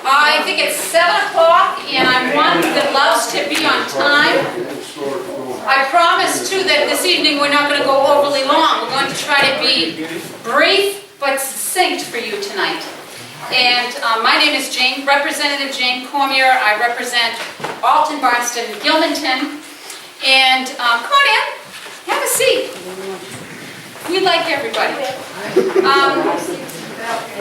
I think it's 7 o'clock, and I'm one that loves to be on time. I promise, too, that this evening we're not going to go overly long. We're going to try to be brief but succinct for you tonight. And my name is Representative Jane Cormier. I represent Alton, Barnston, and Gilmanton. And come on in, have a seat. We like everybody.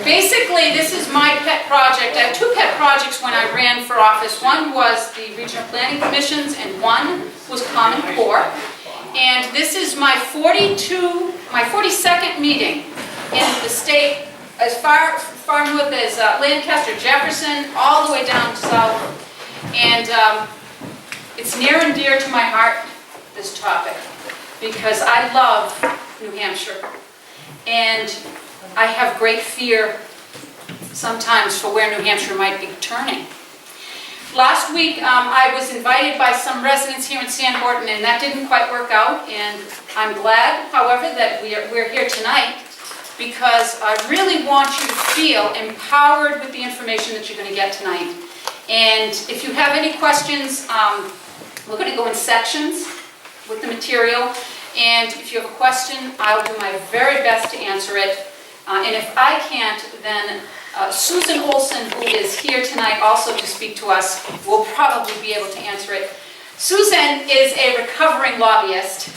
Basically, this is my pet project. I have two pet projects when I ran for office. One was the Regional Planning Commissions, and one was Common Core. And this is my 42nd meeting in the state, as far north as Lancaster, Jefferson, all the way down south. And it's near and dear to my heart, this topic, because I love New Hampshire. And I have great fear sometimes for where New Hampshire might be turning. Last week, I was invited by some residents here in Sanbornton, and that didn't quite work out. And I'm glad, however, that we're here tonight, because I really want you to feel empowered with the information that you're going to get tonight. And if you have any questions, we're going to go in sections with the material. And if you have a question, I'll do my very best to answer it. And if I can't, then Susan Olson, who is here tonight also to speak to us, will probably be able to answer it. Susan is a recovering lobbyist,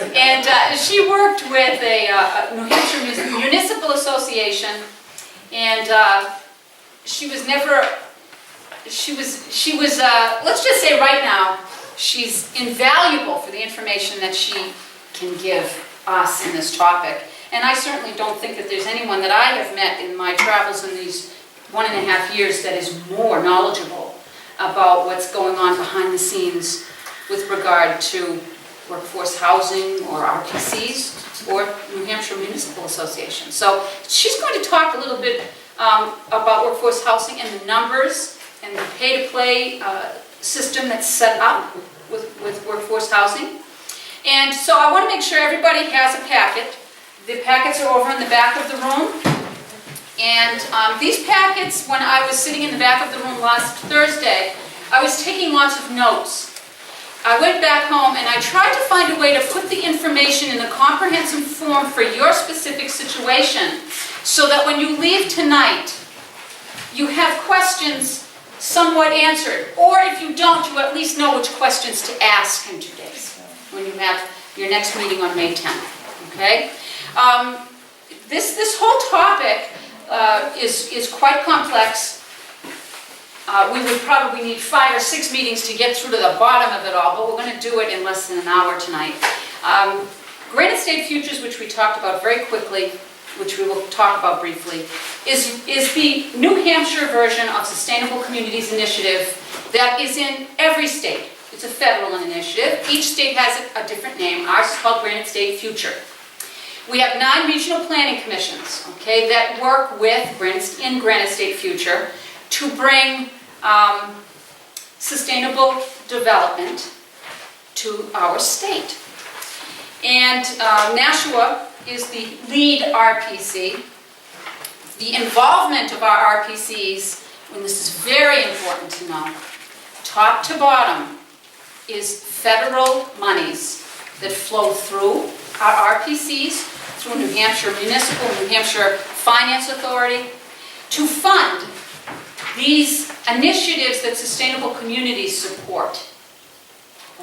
and she worked with a New Hampshire Municipal Association, and she was, let's just say right now, she's invaluable for the information that she can give us in this topic. And I certainly don't think that there's anyone that I have met in my travels in these 1.5 years that is more knowledgeable about what's going on behind the scenes with regard to workforce housing or RPCs or New Hampshire Municipal Association. So she's going to talk a little bit about workforce housing and the numbers and the pay-to-play system that's set up with workforce housing. And so I want to make sure everybody has a packet. The packets are over in the back of the room. And these packets, when I was sitting in the back of the room last Thursday, I was taking lots of notes. I went back home and I tried to find a way to put the information in a comprehensive form for your specific situation, so that when you leave tonight, you have questions somewhat answered. Or if you don't, you at least know which questions to ask in 2 days, when you have your next meeting on May 10th. Okay? This whole topic is quite complex. We would probably need 5 or 6 meetings to get through to the bottom of it all, but we're going to do it in less than an hour tonight. Granite State Futures, which we talked about very quickly, which we will talk about briefly, is the New Hampshire version of Sustainable Communities Initiative that is in every state. It's a federal initiative. Each state has a different name. Ours is called Granite State Future. We have 9 regional planning commissions, okay, that work with Granite State Future to bring sustainable development to our state. And Nashua is the lead RPC. The involvement of our RPCs, and this is very important to know, top to bottom, is federal monies that flow through our RPCs, through New Hampshire Municipal, New Hampshire Finance Authority, to fund these initiatives that sustainable communities support.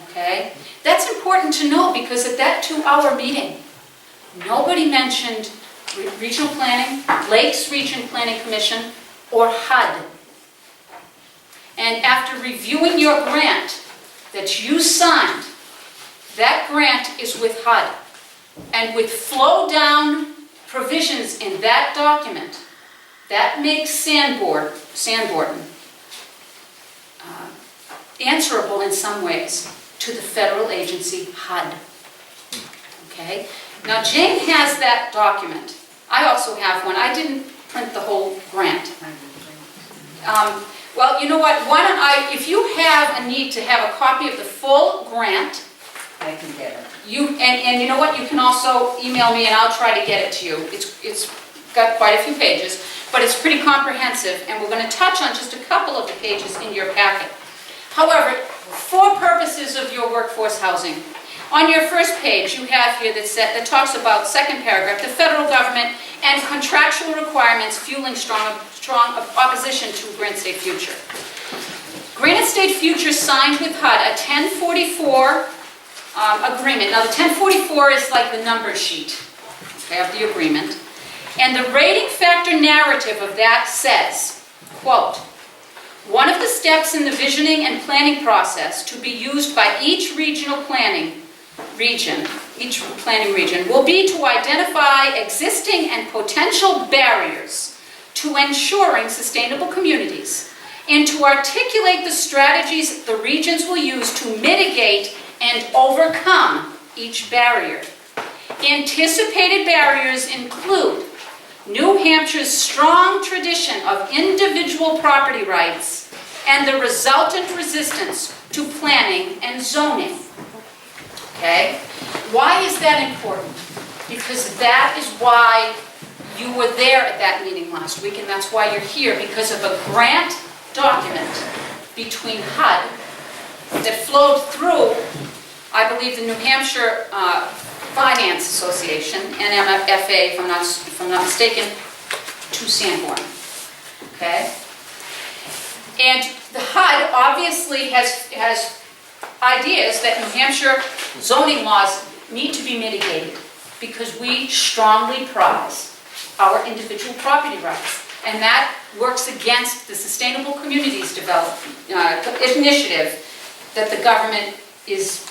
Okay? That's important to know, because at that 2-hour meeting, nobody mentioned regional planning, Lakes Region Planning Commission, or HUD. And after reviewing your grant that you signed, that grant is with HUD. And with flow-down provisions in that document, that makes Sanbornton answerable in some ways to the federal agency HUD. Okay? Now Jane has that document. I also have one. I didn't print the whole grant. Well, you know what? Why don't if you have a need to have a copy of the full grant, I can get it. And you know what? You can also email me and I'll try to get it to you. It's got quite a few pages. but it's pretty comprehensive, and we're going to touch on just a couple of the pages in your packet. However, for purposes of your workforce housing, on your first page you have here that talks about, second paragraph, the federal government and contractual requirements fueling strong opposition to Granite State Future. Granite State Future signed with HUD a 1044 agreement. Now the 1044 is like the number sheet, okay, of the agreement. And the rating factor narrative of that says, quote, one of the steps in the visioning and planning process to be used by each regional planning region will be to identify existing and potential barriers to ensuring sustainable communities and to articulate the strategies the regions will use to mitigate and overcome each barrier. Anticipated barriers include New Hampshire's strong tradition of individual property rights and the resultant resistance to planning and zoning. Okay? Why is that important? Because that is why you were there at that meeting last week, and that's why you're here, because of a grant document between HUD that flowed through, I believe, the New Hampshire Finance Association, NMFA, if I'm not mistaken, to Sanbornton. Okay? And the HUD obviously has ideas that New Hampshire zoning laws need to be mitigated because we strongly prize our individual property rights. And that works against the Sustainable Communities initiative that the government is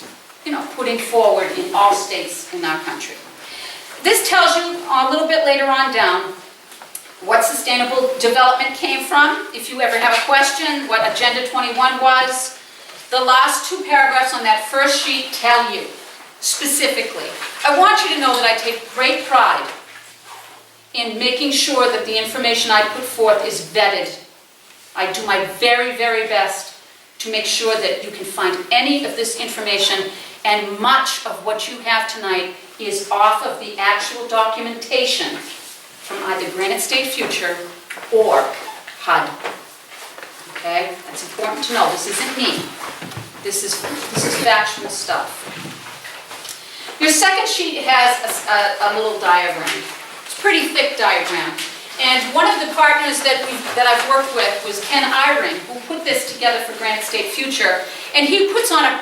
putting forward in all states in our country. This tells you a little bit later on down what sustainable development came from. If you ever have a question, what Agenda 21 was, the last two paragraphs on that first sheet tell you specifically. I want you to know that I take great pride in making sure that the information I put forth is vetted. I do my very, very best to make sure that you can find any of this information, and much of what you have tonight is off of the actual documentation from either Granite State Future or HUD. Okay? That's important to know. This isn't me. This is factual stuff. Your second sheet has a little diagram. It's a pretty thick diagram. And one of the partners that I've worked with was Ken Eyring, who put this together for Granite State Future. And he puts on a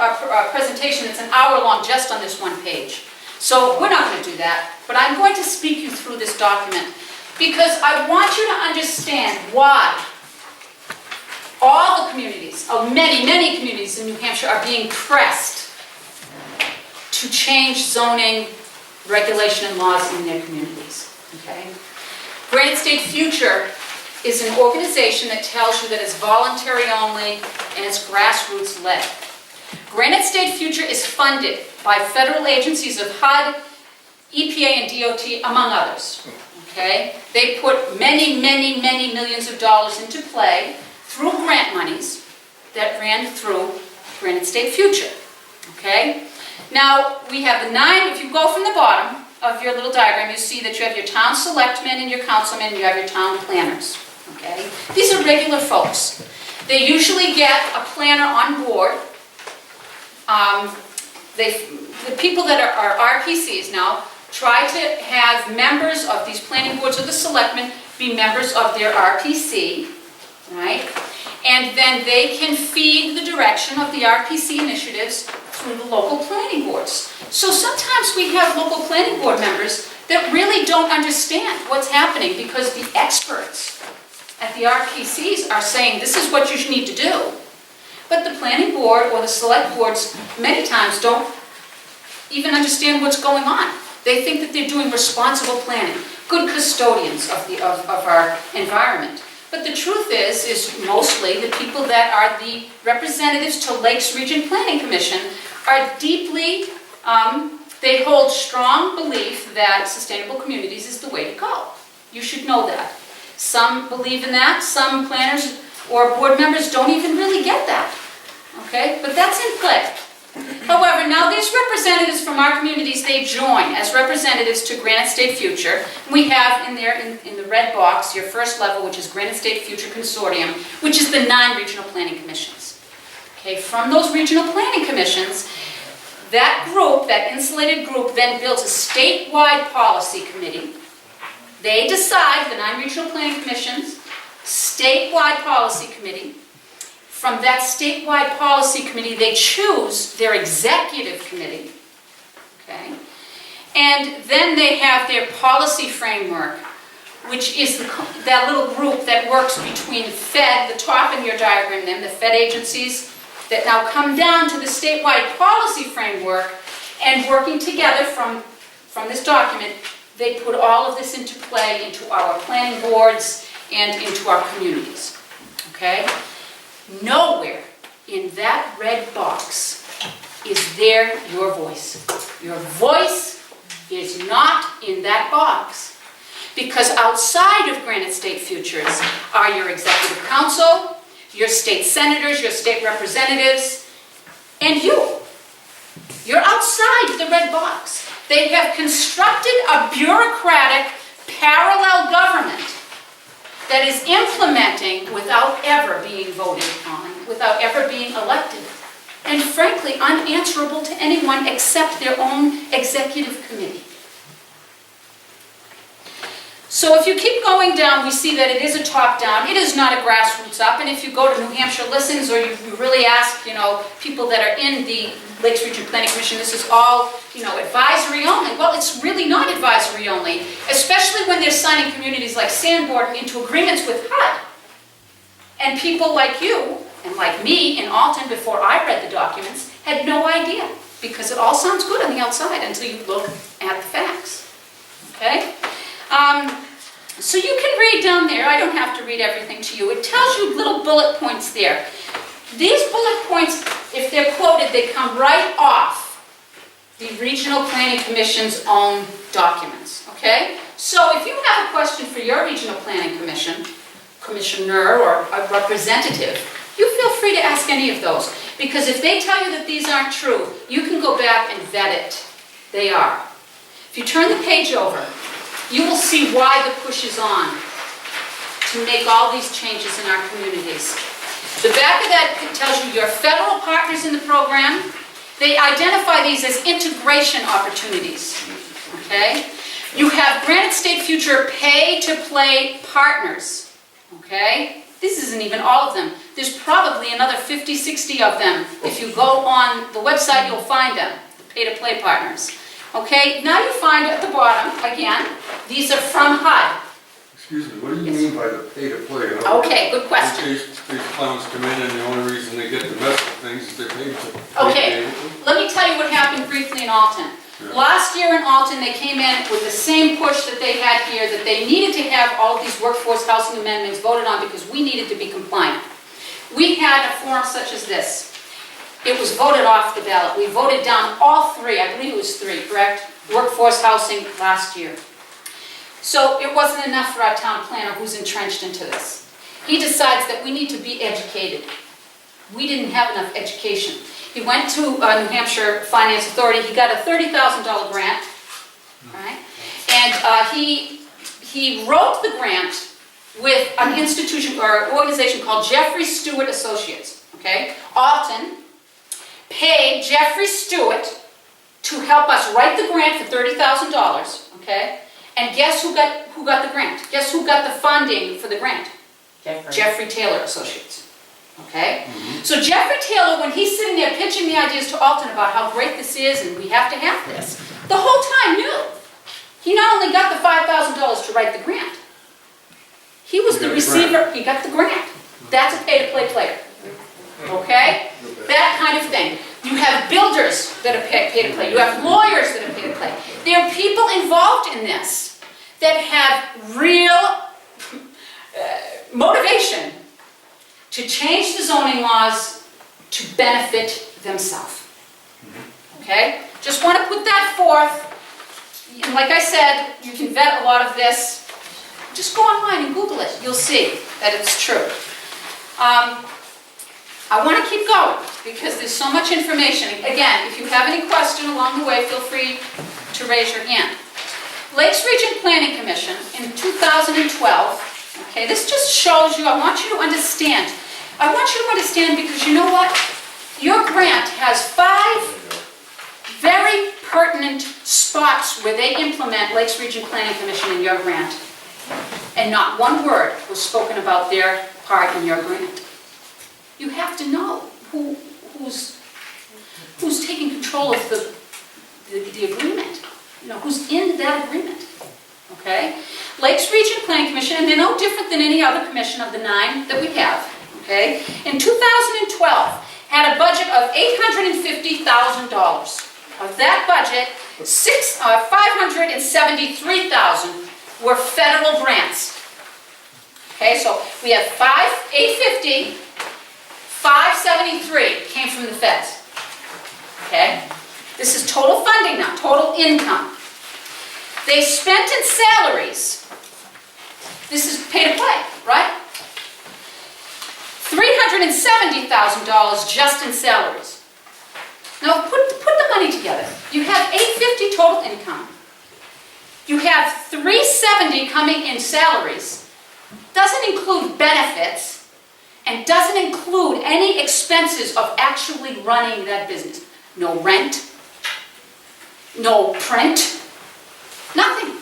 presentation that's an hour long just on this one page. So we're not going to do that, but I'm going to speak you through this document because I want you to understand why all the communities, many, many communities in New Hampshire are being pressed to change zoning, regulation, and laws in their communities. Okay? Granite State Future is an organization that tells you that it's voluntary only and it's grassroots led. Granite State Future is funded by federal agencies of HUD, EPA, and DOT, among others. Okay? They put many, many, many millions of dollars into play through grant monies that ran through Granite State Future. Okay? Now, we have the 9, if you go from the bottom of your little diagram, you see that you have your town selectmen and your councilmen, and you have your town planners. Okay? These are regular folks. They usually get a planner on board. The people that are RPCs now try to have members of these planning boards or the selectmen be members of their RPC, right? And then they can feed the direction of the RPC initiatives through the local planning boards. So sometimes we have local planning board members that really don't understand what's happening because the experts at the RPCs are saying this is what you need to do. But the planning board or the select boards many times don't even understand what's going on. They think that they're doing responsible planning, good custodians of our environment. But the truth is mostly the people that are the representatives to Lakes Region Planning Commission are deeply, they hold strong belief that sustainable communities is the way to go. You should know that. Some believe in that, some planners or board members don't even really get that. Okay? But that's in play. However, now these representatives from our communities, they join as representatives to Granite State Future. We have in there, in the red box, your first level, which is Granite State Future Consortium, which is the 9 regional planning commissions. Okay, from those regional planning commissions, that group, that insulated group, then builds a statewide policy committee. They decide, the 9 regional planning commissions, statewide policy committee. From that statewide policy committee, they choose their executive committee, okay? And then they have their policy framework, which is that little group that works between Fed, the top in your diagram, then the Fed agencies that now come down to the statewide policy framework, and working together from this document, they put all of this into play into our planning boards and into our communities, okay? Nowhere in that red box is there your voice. Your voice is not in that box, because outside of Granite State Futures are your executive council, your state senators, your state representatives, and you. You're outside the red box. They have constructed a bureaucratic parallel government that is implementing without ever being voted on, without ever being elected, and frankly unanswerable to anyone except their own executive committee. So if you keep going down, we see that it is a top-down. It is not a grassroots up. And if you go to New Hampshire Listens, or you really ask, people that are in the Lakes Region Planning Commission, this is all, advisory only. Well, it's really not advisory only, especially when they're signing communities like Sanbornton into agreements with HUD. And people like you and like me in Alton, before I read the documents, had no idea, because it all sounds good on the outside until you look at the facts. Okay? So you can read down there. I don't have to read everything to you. It tells you little bullet points there. These bullet points, if they're quoted, they come right off the Regional Planning Commission's own documents. Okay? So if you have a question for your Regional Planning Commission, commissioner or a representative, you feel free to ask any of those. Because if they tell you that these aren't true, you can go back and vet it. They are. If you turn the page over, you will see why the push is on to make all these changes in our communities. The back of that tells you your federal partners in the program. They identify these as integration opportunities. Okay? You have Granite State Future pay-to-play partners. Okay? This isn't even all of them. There's probably another 50, 60 of them. If you go on the website, you'll find them, the pay-to-play partners. Okay, now you find at the bottom, again, these are from HUD. Excuse me, what do you mean by the pay-to-play? Okay, good question. These clowns come in and the only reason they get the best of things is they're paid to. Okay, let me tell you what happened briefly in Alton. Yeah. Last year in Alton, they came in with the same push that they had here, that they needed to have all of these workforce housing amendments voted on because we needed to be compliant. We had a forum such as this. It was voted off the ballot. We voted down all 3, I believe it was 3, correct? Workforce housing last year. So it wasn't enough for our town planner, who's entrenched into this. He decides that we need to be educated. We didn't have enough education. He went to New Hampshire Finance Authority. He got a $30,000 grant, right? And he wrote the grant with an institution or an organization called Jeffrey Stewart Associates, okay? Alton paid Jeffrey Stewart to help us write the grant for $30,000, okay? And guess who got the grant? Guess who got the funding for the grant? Jeffrey Taylor Associates, okay? Mm-hmm. So Jeffrey Taylor, when he's sitting there pitching the ideas to Alton about how great this is and we have to have this, the whole time knew. He not only got the $5,000 to write the grant, he was the receiver, he got the grant. That's a pay-to-play player. Okay? That kind of thing. You have builders that are pay-to-play. You have lawyers that are pay-to-play. There are people involved in this that have real motivation to change the zoning laws to benefit themselves. Okay? Just want to put that forth. And like I said, you can vet a lot of this. Just go online and Google it. You'll see that it's true. I want to keep going because there's so much information. Again, if you have any question along the way, feel free to raise your hand. Lakes Region Planning Commission in 2012, okay, this just shows you, I want you to understand. I want you to understand because you know what? Your grant has 5 very pertinent spots where they implement Lakes Region Planning Commission in your grant. And not one word was spoken about their part in your grant. You have to know who's taking control of the agreement. You know, who's in that agreement. Okay? Lakes Region Planning Commission, and they're no different than any other commission of the 9 that we have. Okay? In 2012, had a budget of $850,000. Of that budget, $573,000 were federal grants. Okay, so we have $850, $573 came from the feds. Okay, this is total funding now, total income. They spent in salaries. This is pay to play, right? $370,000 just in salaries. Now put the money together. You have $850 total income. You have $370 coming in salaries. Doesn't include benefits and doesn't include any expenses of actually running that business. No rent, no print, nothing.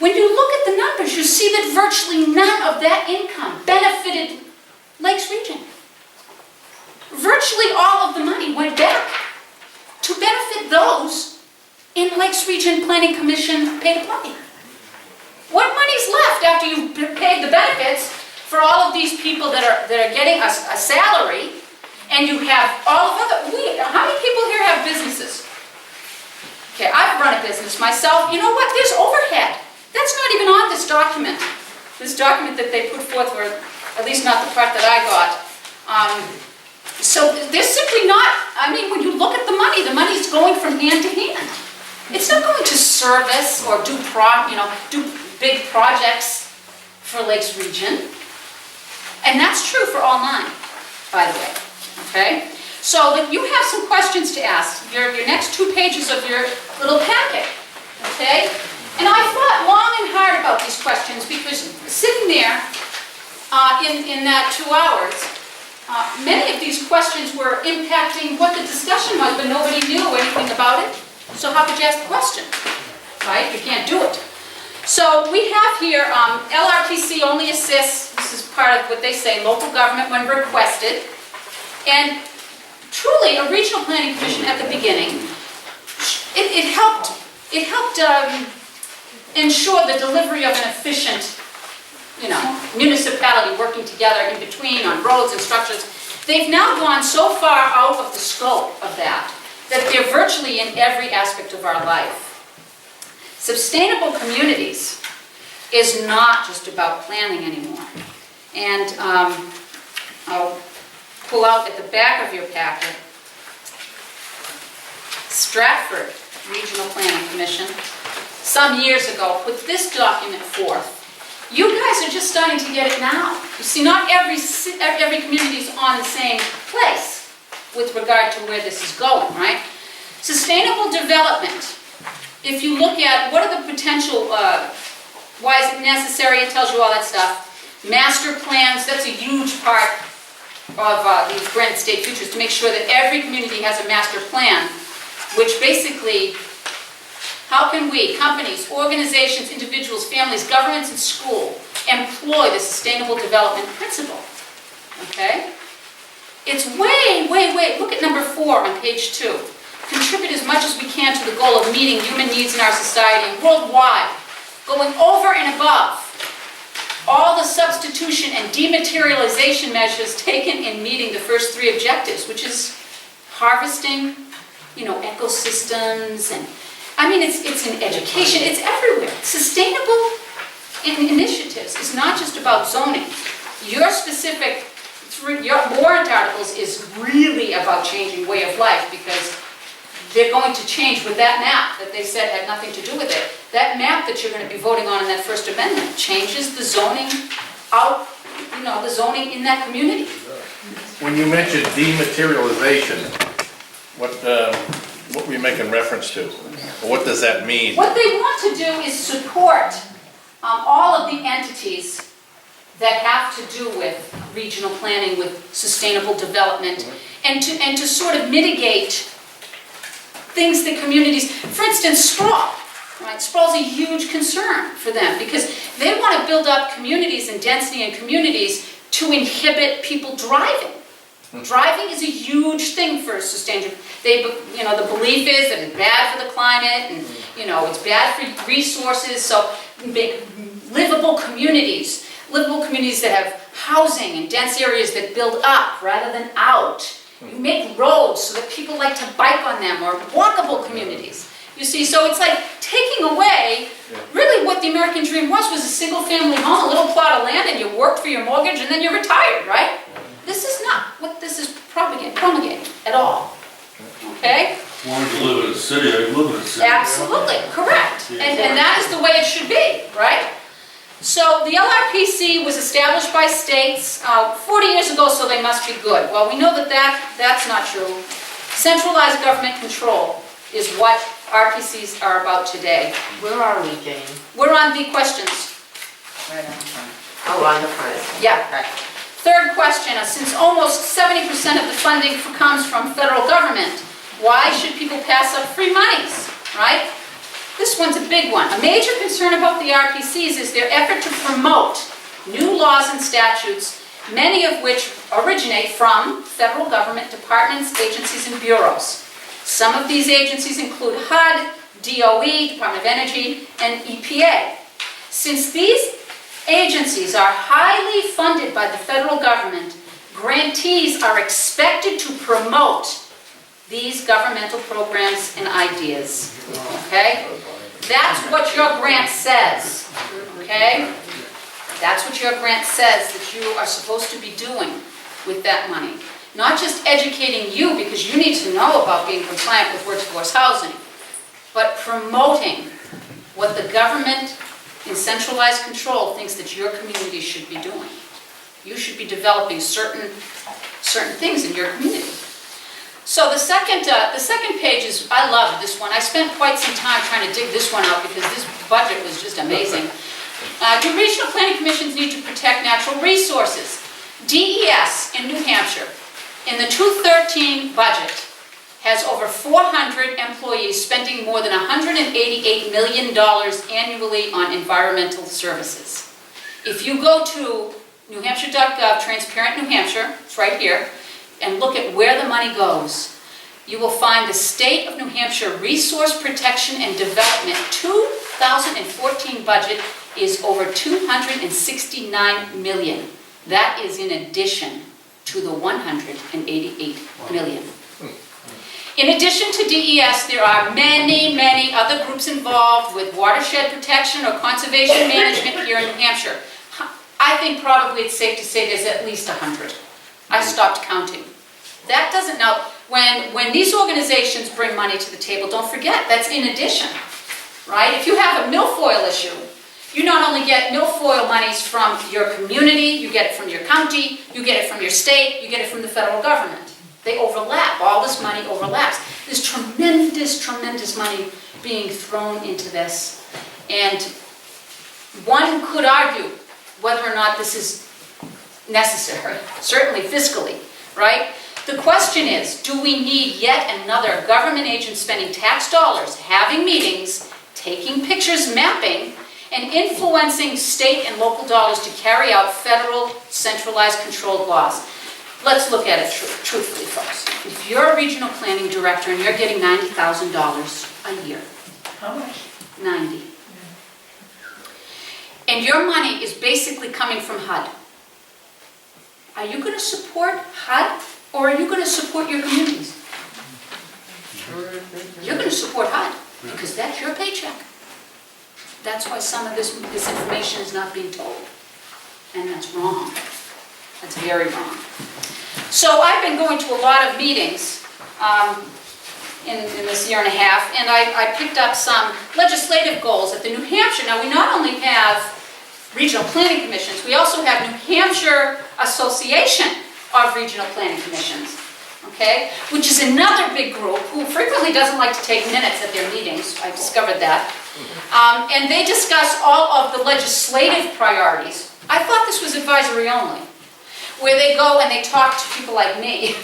When you look at the numbers, you see that virtually none of that income benefited Lakes Region. Virtually all of the money went back to benefit those in Lakes Region Planning Commission pay to play. What money's left after you've paid the benefits for all of these people that are getting a salary, and you have all of other, how many people here have businesses? Okay, I've run a business myself. You know what? There's overhead. That's not even on this document. This document that they put forth, or at least not the part that I got. So there's simply not, I mean, when you look at the money's going from hand to hand. It's not going to service or do big projects for Lakes Region. And that's true for all 9, by the way. Okay? So that you have some questions to ask. Your next 2 pages of your little packet. Okay? And I thought long and hard about these questions because sitting there in that 2 hours, many of these questions were impacting what the discussion was, but nobody knew anything about it. So how could you ask the question? Right? You can't do it. So we have here LRPC only assists. This is part of what they say, local government when requested. And truly, a regional planning commission at the beginning, it helped ensure the delivery of an efficient, municipality working together in between on roads and structures. They've now gone so far out of the scope of that they're virtually in every aspect of our life. Sustainable communities is not just about planning anymore. And I'll pull out at the back of your packet, Stratford Regional Planning Commission, some years ago, put this document forth. You guys are just starting to get it now. You see, not every community is on the same place with regard to where this is going, right? Sustainable development. If you look at what are the potential, why is it necessary, it tells you all that stuff. Master plans, that's a huge part of these granted state futures, to make sure that every community has a master plan, which basically, how can we, companies, organizations, individuals, families, governments, and school, employ the sustainable development principle? Okay? It's way, look at number 4 on page 2. Contribute as much as we can to the goal of meeting human needs in our society and worldwide, going over and above all the substitution and dematerialization measures taken in meeting the first 3 objectives, which is harvesting, ecosystems, and I mean, it's in education, it's everywhere. Sustainable initiatives is not just about zoning. Your specific, your warrant articles is really about changing way of life, because they're going to change with that map that they said had nothing to do with it. That map that you're going to be voting on in that First Amendment changes the zoning out, the zoning in that community. When you mentioned dematerialization, what were you making reference to? Or what does that mean? What they want to do is support all of the entities that have to do with regional planning, with sustainable development, and to sort of mitigate things that communities, for instance, sprawl. Right? Sprawl's a huge concern for them because they want to build up communities and density in communities to inhibit people driving. Driving is a huge thing for sustainable. The belief is that it's bad for the climate and it's bad for resources. So make livable communities that have housing and dense areas that build up rather than out. You make roads so that people like to bike on them, or walkable communities. You see, so it's like taking away, really what the American dream was a single family home, a little plot of land, and you worked for your mortgage and then you retired, right? This is not what this is promulgating at all, okay? Wanted to live in a city, I live in a city. Absolutely, correct. And that is the way it should be, right? So the LRPC was established by states 40 years ago, so they must be good. Well, we know that's not true. Centralized government control is what RPCs are about today. Where are we, Jane? We're on the questions. Right on the front. Oh, on the front. Yeah. Okay. Third question, since almost 70% of the funding comes from federal government, why should people pass up free monies, right? This one's a big one. A major concern about the RPCs is their effort to promote new laws and statutes, many of which originate from federal government departments, agencies, and bureaus. Some of these agencies include HUD, DOE, Department of Energy, and EPA. Since these agencies are highly funded by the federal government, grantees are expected to promote these governmental programs and ideas, okay? That's what your grant says, okay? That's what your grant says that you are supposed to be doing with that money. Not just educating you because you need to know about being compliant with workforce housing, but promoting what the government in centralized control thinks that your community should be doing. You should be developing certain things in your community. So the second page is, I love this one. I spent quite some time trying to dig this one out because this budget was just amazing. Do regional planning commissions need to protect natural resources? DES in New Hampshire, in the 2013 budget, has over 400 employees spending more than $188 million annually on environmental services. If you go to newhampshire.gov, Transparent New Hampshire, it's right here, and look at where the money goes, you will find the State of New Hampshire Resource Protection and Development 2014 budget is over $269 million. That is in addition to the $188 million. In addition to DES, there are many, many other groups involved with watershed protection or conservation management here in New Hampshire. I think probably it's safe to say there's at least 100. I stopped counting. That doesn't now, when these organizations bring money to the table, don't forget, that's in addition, right? If you have a milfoil issue, you not only get milfoil monies from your community, you get it from your county, you get it from your state, you get it from the federal government. They overlap. All this money overlaps. There's tremendous, tremendous money being thrown into this. And one could argue whether or not this is necessary, certainly fiscally, right? The question is, do we need yet another government agent spending tax dollars, having meetings, taking pictures, mapping, and influencing state and local dollars to carry out federal centralized controlled laws? Let's look at it truthfully, folks. If you're a regional planning director and you're getting $90,000 a year. How much? 90. And your money is basically coming from HUD. Are you going to support HUD or are you going to support your communities? You're going to support HUD because that's your paycheck. That's why some of this information is not being told. And that's wrong. That's very wrong. So I've been going to a lot of meetings in this year and a half, and I picked up some legislative goals at the New Hampshire. Now, we not only have regional planning commissions, we also have New Hampshire Association of regional planning commissions, okay? Which is another big group who frequently doesn't like to take minutes at their meetings, I discovered that. And they discuss all of the legislative priorities. I thought this was advisory only, where they go and they talk to people like me,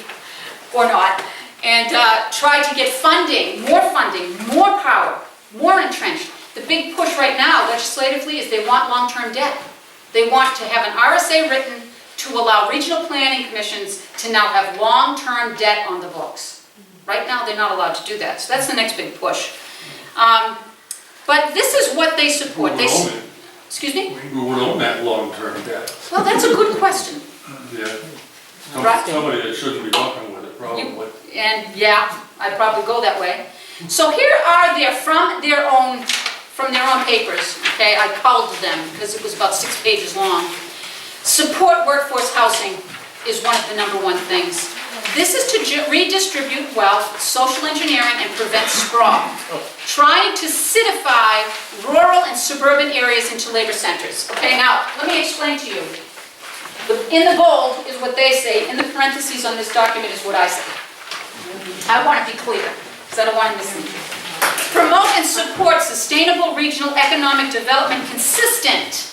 or not, and try to get funding, more power, more entrenched. The big push right now legislatively is they want long-term debt. They want to have an RSA written to allow regional planning commissions to now have long-term debt on the books. Right now, they're not allowed to do that, so that's the next big push. But this is what they support. Who would own it? Excuse me? Who would own that long-term debt? Well, that's a good question. Yeah. Right. Somebody that shouldn't be fucking with it, probably. And yeah, I'd probably go that way. So here are from their own papers, okay? I culled them because it was about 6 pages long. Support workforce housing is one of the #1 things. This is to redistribute wealth, social engineering, and prevent sprawl. Trying to citify rural and suburban areas into labor centers. Okay, now, let me explain to you. In the bold is what they say, in the parentheses on this document is what I say. I want to be clear, because I don't want to mislead you. Promote and support sustainable regional economic development consistent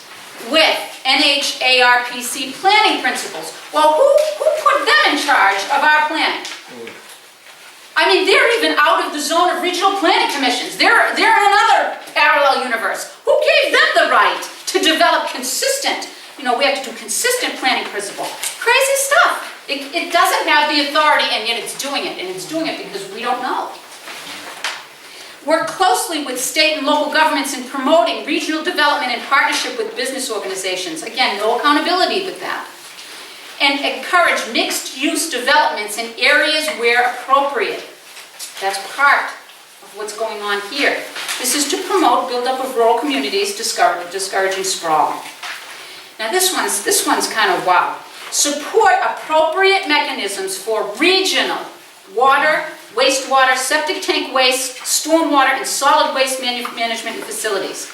with NHARPC planning principles. Well, who put them in charge of our planning? I mean, they're even out of the zone of regional planning commissions. They're in another parallel universe. Who gave them the right to develop consistent, we have to do consistent planning principle? Crazy stuff. It doesn't have the authority, and yet it's doing it, and it's doing it because we don't know. Work closely with state and local governments in promoting regional development in partnership with business organizations. Again, no accountability with that. And encourage mixed-use developments in areas where appropriate. That's part of what's going on here. This is to promote build-up of rural communities, discouraging sprawl. Now this one's kind of wow. Support appropriate mechanisms for regional water, wastewater, septic tank waste, stormwater, and solid waste management facilities.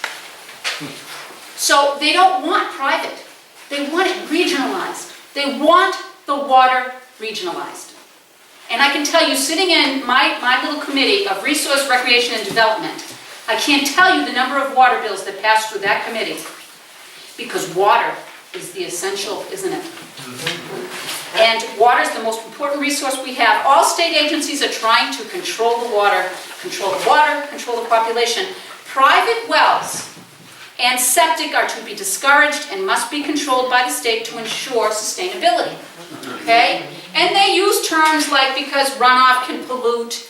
So they don't want private. They want it regionalized. They want the water regionalized. And I can tell you, sitting in my little committee of resource, recreation, and development, I can't tell you the number of water bills that pass through that committee. Because water is the essential, isn't it? And water is the most important resource we have. All state agencies are trying to control the water, control the population. Private wells and septic are to be discouraged and must be controlled by the state to ensure sustainability. Okay? And they use terms like because runoff can pollute,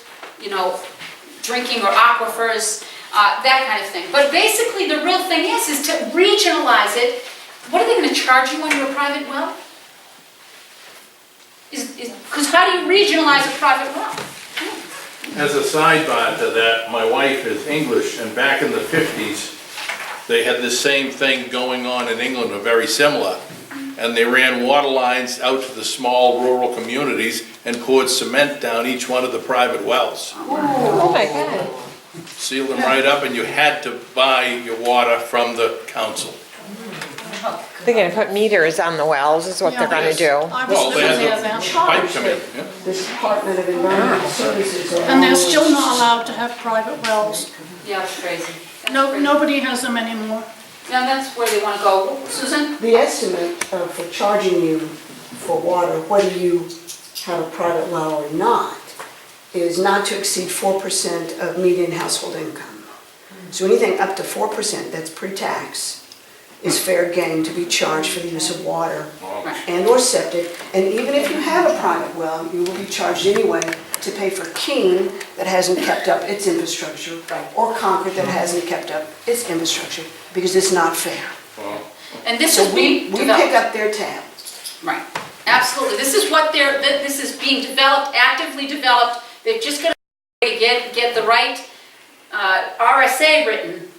drinking or aquifers, that kind of thing. But basically the real thing is to regionalize it. What are they going to charge you on your private well? Because how do you regionalize a private well? As a sidebar to that, my wife is English, and back in the 50s, they had the same thing going on in England, or very similar. And they ran water lines out to the small rural communities and poured cement down each one of the private wells. Oh my God. Sealed them right up, and you had to buy your water from the council. They're gonna put meters on the wells is what they're gonna do. I Well, was they living there had then. the pipe come in, yeah. The Department of Environmental Services. And they're still not allowed to have private wells. Yeah, it's crazy. Nobody has them anymore. Yeah, that's where they want to go. Susan? The estimate for charging you for water, whether you have a private well or not, is not to exceed 4% of median household income. So anything up to 4%, that's pre-tax, is fair game to be charged for the use of water and or septic. And even if you have a private well, you will be charged anyway to pay for Keene that hasn't kept up its infrastructure, or Concord that hasn't kept up its infrastructure, because it's not fair. And this So is we being pick developed. up their tab. Right, absolutely. This is being developed, actively developed. They've just got to get the right RSA written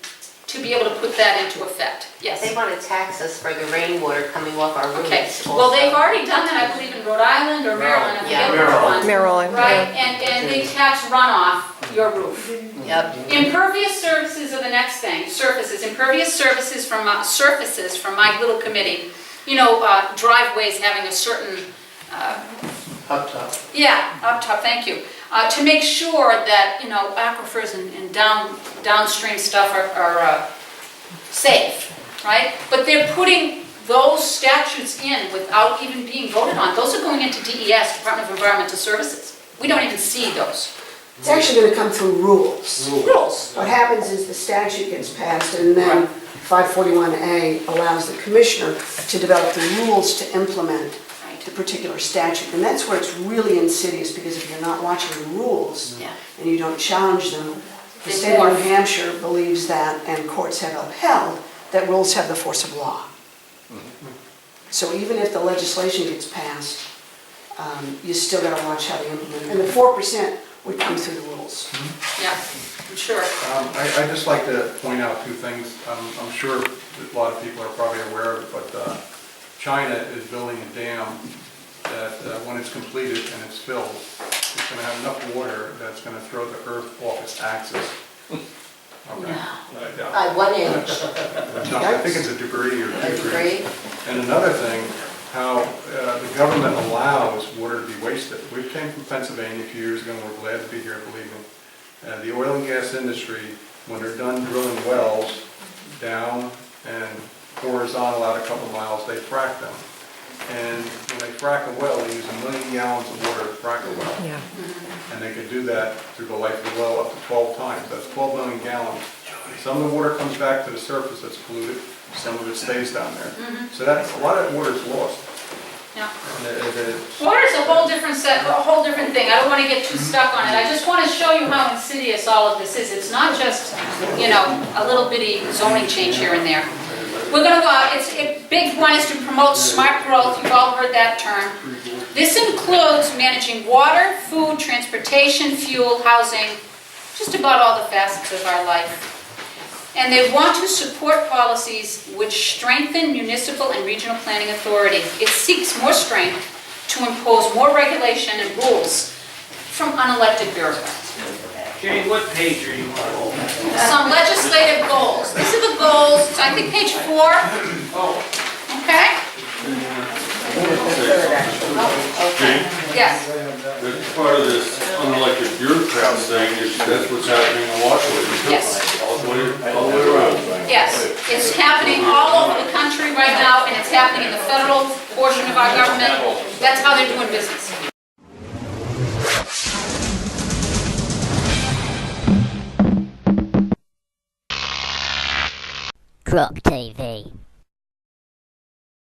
to be able to put that into effect. Yes? They want to tax us for the rainwater coming off our roofs. Okay, well, they've already done that, I believe, in Rhode Island or Maryland, I forget which one. Maryland. Right, and they tax runoff your roof. Yep. Impervious surfaces are the next thing, surfaces. Impervious surfaces from my little committee. Driveways having a certain Up top. Yeah, up top, thank you. To make sure that, aquifers and downstream stuff are safe, right? But they're putting those statutes in without even being voted on. Those are going into DES, Department of Environmental Services. We don't even see those. It's actually gonna come through rules. Rules. What happens is the statute gets passed, and then 541A allows the commissioner to develop the rules to implement the particular statute. And that's where it's really insidious, because if you're not watching the rules Yeah. and you don't challenge them, the They state of morph. New Hampshire believes that, and courts have upheld, that rules have the force of law. So even if the legislation gets passed, you still gotta watch how they implement it. And the 4% would come through the rules. Yeah, I'm sure. I'd just like to point out two things. I'm sure that a lot of people are probably aware of it, but China is building a dam that when it's completed and it's filled, it's going to have enough water that's going to throw the earth off its axis. Okay. Yeah. By 1 inch, No, I think it's a degree or a 2 degree. degrees. And another thing, how the government allows water to be wasted. We came from Pennsylvania a few years ago, and we're glad to be here, believe me. The oil and gas industry, when they're done drilling wells down and horizontal out a couple miles, they frack them. And when they frack a well, they use 1 million gallons of water to frack a well. Yeah. And they can do that through the life of the well up to 12 times. That's 12 million gallons. Some of the water comes back to the surface that's polluted, some of it stays down there. So that's, a lot of that water is lost. Yeah. And Water's a whole different thing. I don't want to get too stuck on it. I just want to show you how insidious all of this is. It's not just, a little bitty zoning change here and there. We're going to go out. Big one is to promote smart growth. You've all heard that term. This includes managing water, food, transportation, fuel, housing, just about all the facets of our life. And they want to support policies which strengthen municipal and regional planning authority. It seeks more strength to impose more regulation and rules from unelected bureaucrats. Jane, what page are you on? Some legislative goals. These are the goals, so I think page 4. Okay? Jane, Yes. that's part of this unelected bureaucrats thing, is that's what's happening in Washington. Yes. All the way around. Yes. It's happening all over the country right now, and it's happening in the federal portion of our government. That's how they're doing business. Crop TV.